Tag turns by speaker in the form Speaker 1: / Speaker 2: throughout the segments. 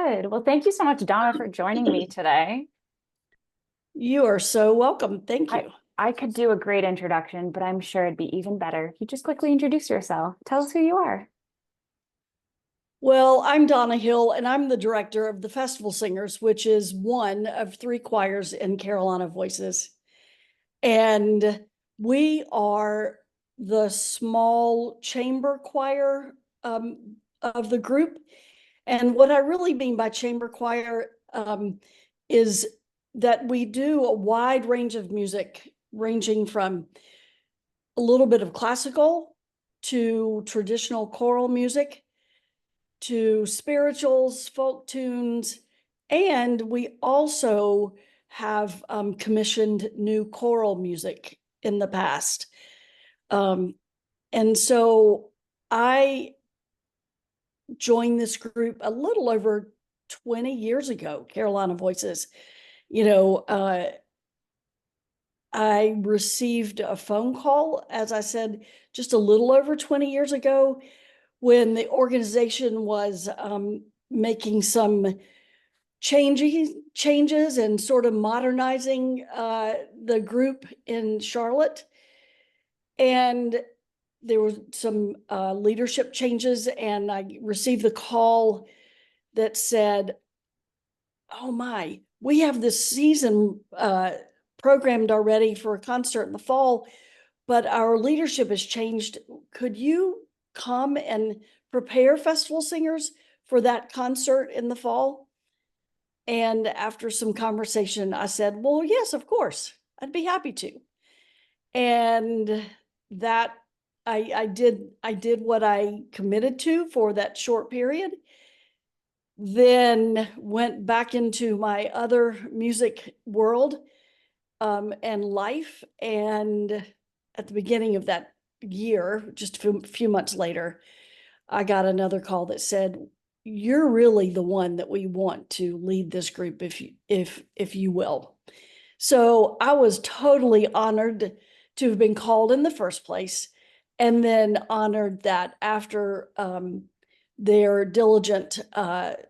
Speaker 1: Good. Well, thank you so much, Donna, for joining me today.
Speaker 2: You are so welcome. Thank
Speaker 1: I
Speaker 2: you.
Speaker 1: I could do a great introduction, but I'm sure it'd be even better if you just quickly introduce yourself. Tell us who you are.
Speaker 2: Well, I'm Donna Hill, and I'm the director of the Festival Singers, which is one of three choirs in Carolina Voices. And we are the small chamber choir of the group. And what I really mean by chamber choir is that we do a wide range of music, ranging from a little bit of classical to traditional choral music to spirituals, folk tunes, and we also have commissioned new choral music in the past. Um, and so I joined this group a little over 20 years ago, Carolina Voices. You know, I received a phone call, as I said, just a little over 20 years ago when the organization was making some changes and sort of modernizing the group in Charlotte. And there were some leadership changes, and I received the call that said, oh my, we have this season programmed already for a concert in the fall, but our leadership has changed. Could you come and prepare festival singers for that concert in the fall? And after some conversation, I said, well, yes, of course, I'd be happy to. And that I did what I committed to for that short period, then went back into my other music world and life. And at the beginning of that year, just a few months later, I got another call that said, you're really the one that we want to lead this group, if you will. So I was totally honored to have been called in the first place, and then honored that after their diligent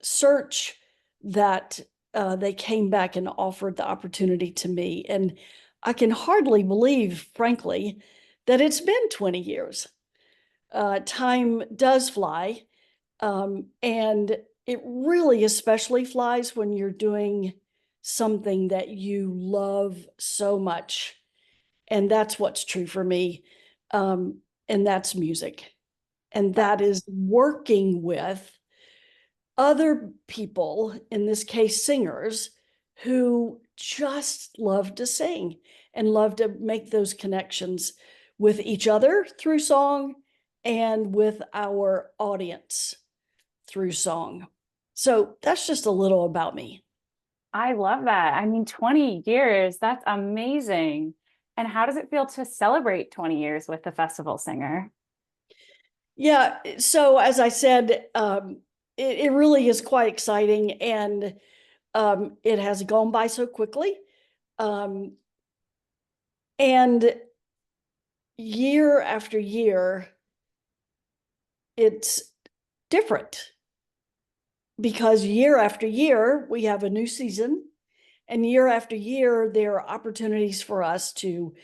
Speaker 2: search, that they came back and offered the opportunity to me. And I can hardly believe, frankly, that it's been 20 years. Time does fly, and it really especially flies when you're doing something that you love so much. And that's what's true for me. And that's music. And that is working with other people, in this case, singers, who just love to sing and love to make those connections with each other through song and with our audience through song. So that's just a little about me.
Speaker 1: I love that. I mean, 20 years, that's amazing. And how does it feel to celebrate 20 years with the festival singer?
Speaker 2: Yeah, so as I said, it really is quite exciting, and it has gone by so quickly. Um, and year after year, it's different because year after year, we have a new season, and year after year, there are opportunities for us to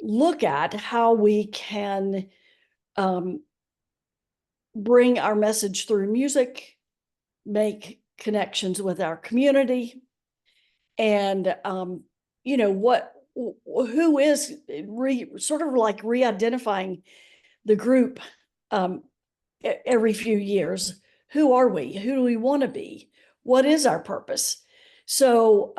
Speaker 2: look at how we can um, bring our message through music, make connections with our community, and what who is sort of like re-identifying the group um, every few years. Who are we? Who do we want to be? What is our purpose? So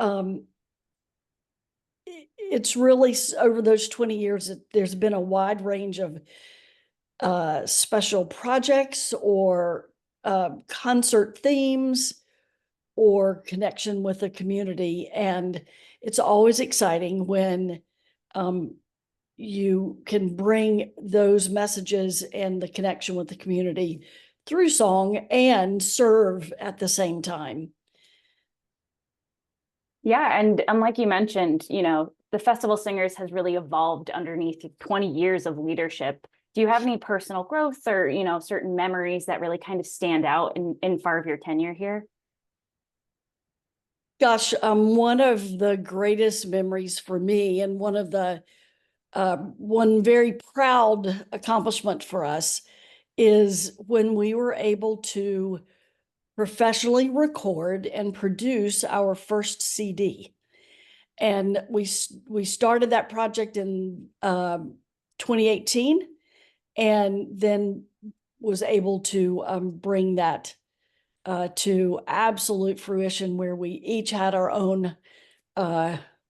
Speaker 2: it's really, over those 20 years, there's been a wide range of special projects or concert themes or connection with the community. And it's always exciting when you can bring those messages and the connection with the community through song and serve at the same time.
Speaker 1: Yeah, and like you mentioned, the Festival Singers has really evolved underneath 20 years of leadership. Do you have any personal growth or, certain memories that really kind of stand out in far of your tenure here?
Speaker 2: Gosh, one of the greatest memories for me, and one very proud accomplishment for us, is when we were able to professionally record and produce our first CD. And we started that project in 2018, and then was able to bring that to absolute fruition, where we each had our own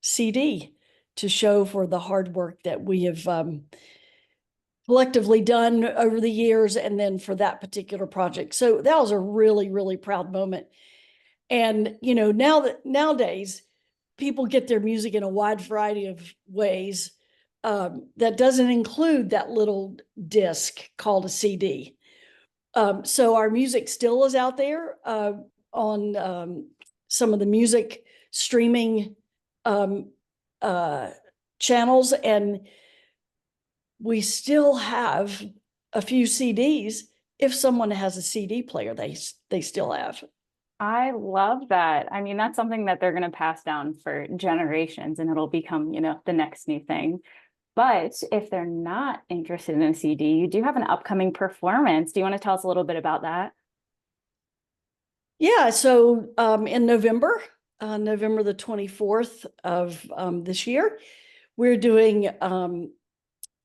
Speaker 2: CD to show for the hard work that we have collectively done over the years, and then for that particular project. So that was a really, really proud moment. And nowadays people get their music in a wide variety of ways. That doesn't include that little disc called a CD. So our music still is out there on some of the music streaming um, uh, channels, and we still have a few CDs. If someone has a CD player, they still have.
Speaker 1: I love that. I mean, that's something that they're going to pass down for generations and it'll become, the next new thing. But if they're not interested in a CD, you do have an upcoming performance. Do you want to tell us a little bit about that?
Speaker 2: Yeah, so in November, November the 24th of this year, we're doing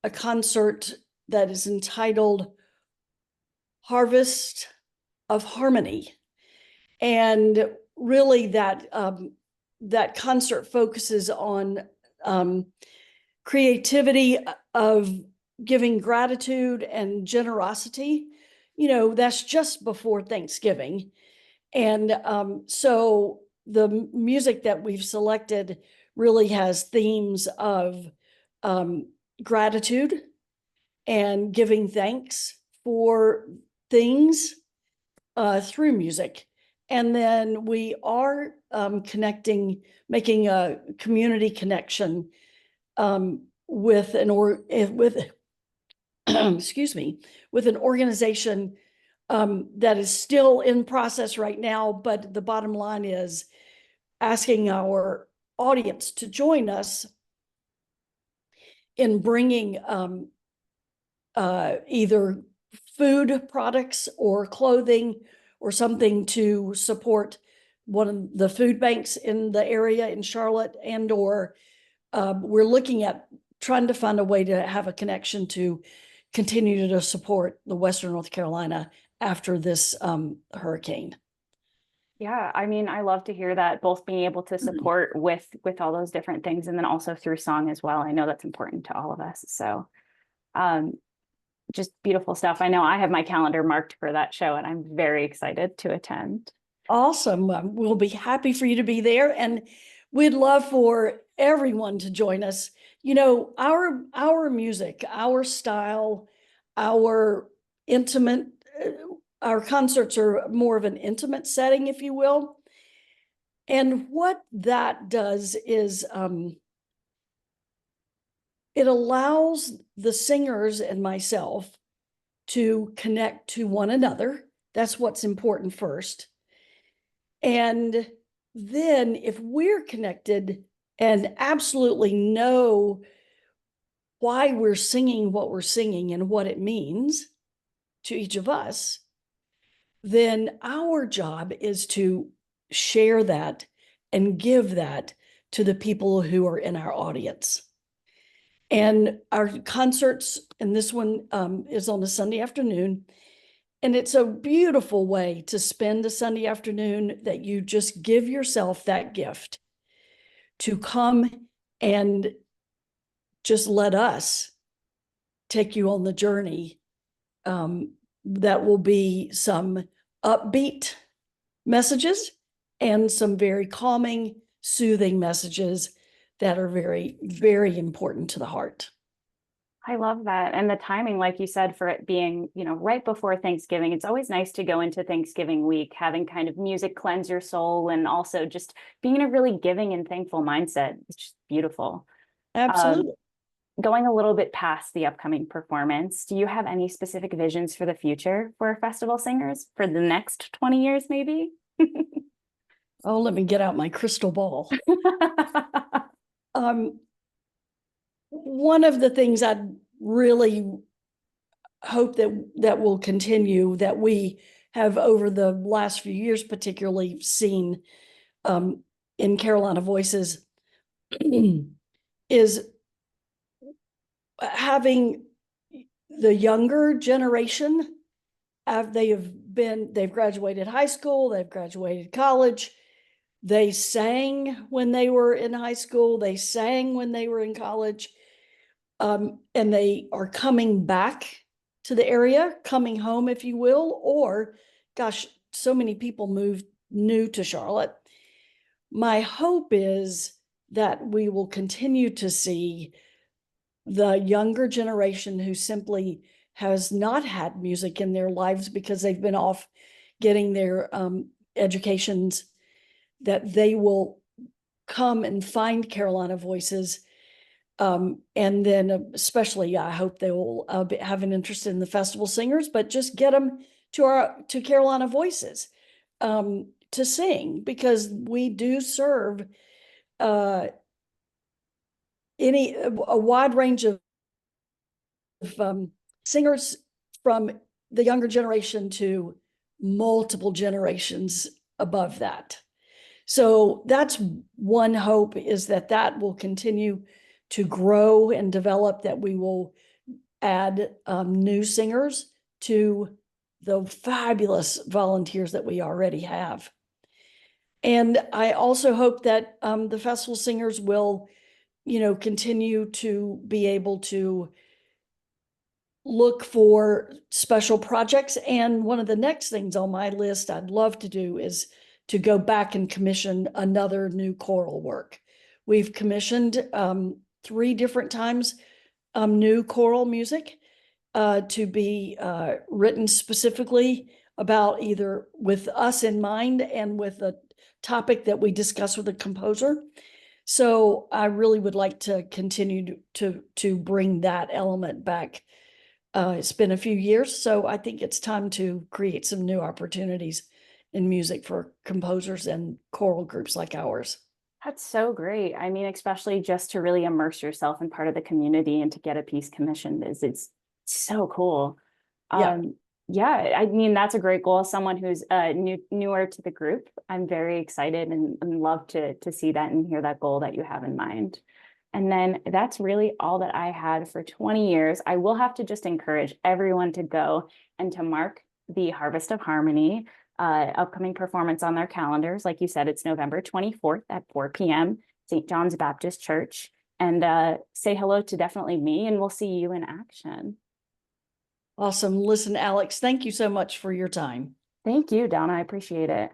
Speaker 2: a concert that is entitled Harvest of Harmony. And really that concert focuses on creativity of giving gratitude and generosity. That's just before Thanksgiving. And so the music that we've selected really has themes of gratitude and giving thanks for things through music. And then we are making a community connection with excuse me, with an organization that is still in process right now. But the bottom line is asking our audience to join us in bringing either food products or clothing or something to support one of the food banks in the area in Charlotte, and or we're looking at trying to find a way to have a connection to continue to support the Western North Carolina after this hurricane.
Speaker 1: Yeah, I mean, I love to hear that, both being able to support with all those different things and then also through song as well. I know that's important to all of us. So um just beautiful stuff. I know I have my calendar marked for that show and I'm very excited to attend.
Speaker 2: Awesome. We'll be happy for you to be there, and we'd love for everyone to join us. Our music, our style, our intimate, our concerts are more of an intimate setting, if you will. And what that does is it allows the singers and myself to connect to one another. That's what's important first. And then if we're connected and absolutely know why we're singing what we're singing and what it means to each of us, then our job is to share that and give that to the people who are in our audience. And our concerts, and this one is on a Sunday afternoon. And it's a beautiful way to spend a Sunday afternoon, that you just give yourself that gift to come and just let us take you on the journey. That will be some upbeat messages and some very calming, soothing messages that are very, very important to the heart.
Speaker 1: I love that. And the timing, like you said, for it being, right before Thanksgiving, it's always nice to go into Thanksgiving week, having kind of music cleanse your soul and also just being in a really giving and thankful mindset. It's just beautiful.
Speaker 2: Absolutely.
Speaker 1: Going a little bit past the upcoming performance, do you have any specific visions for the future for festival singers for the next 20 years, maybe?
Speaker 2: Oh, let me get out my crystal ball. One of the things I'd really hope that will continue, that we have over the last few years particularly seen in Carolina Voices, is having the younger generation. They've graduated high school, they've graduated college. They sang when they were in high school, they sang when they were in college. And they are coming back to the area, coming home, if you will, or gosh, so many people moved new to Charlotte. My hope is that we will continue to see the younger generation who simply has not had music in their lives because they've been off getting their educations, that they will come and find Carolina Voices. And then especially, I hope they will have an interest in the festival singers, but just get them to Carolina Voices to sing, because we do serve a wide range of singers, from the younger generation to multiple generations above that. So that's one hope, is that will continue to grow and develop, that we will add new singers to the fabulous volunteers that we already have. And I also hope that the festival singers will, continue to be able to look for special projects. And one of the next things on my list I'd love to do is to go back and commission another new choral work. We've commissioned 3 different times new choral music to be written specifically about, either with us in mind and with a topic that we discuss with a composer. So I really would like to continue to bring that element back. It's been a few years, so I think it's time to create some new opportunities in music for composers and choral groups like ours.
Speaker 1: That's so great. I mean, especially just to really immerse yourself in part of the community and to get a piece commissioned it's so cool.
Speaker 2: Yeah.
Speaker 1: Yeah, I mean, that's a great goal. As someone who's newer to the group, I'm very excited and love to see that and hear that goal that you have in mind. And then that's really all that I had for 20 years. I will have to just encourage everyone to go and to mark the Harvest of Harmony upcoming performance on their calendars. Like you said, it's November 24th at 4 p.m. St. John's Baptist Church. And say hello to definitely me, and we'll see you in action.
Speaker 2: Awesome. Listen, Alex, thank you so much for your time.
Speaker 1: Thank you, Donna. I appreciate it.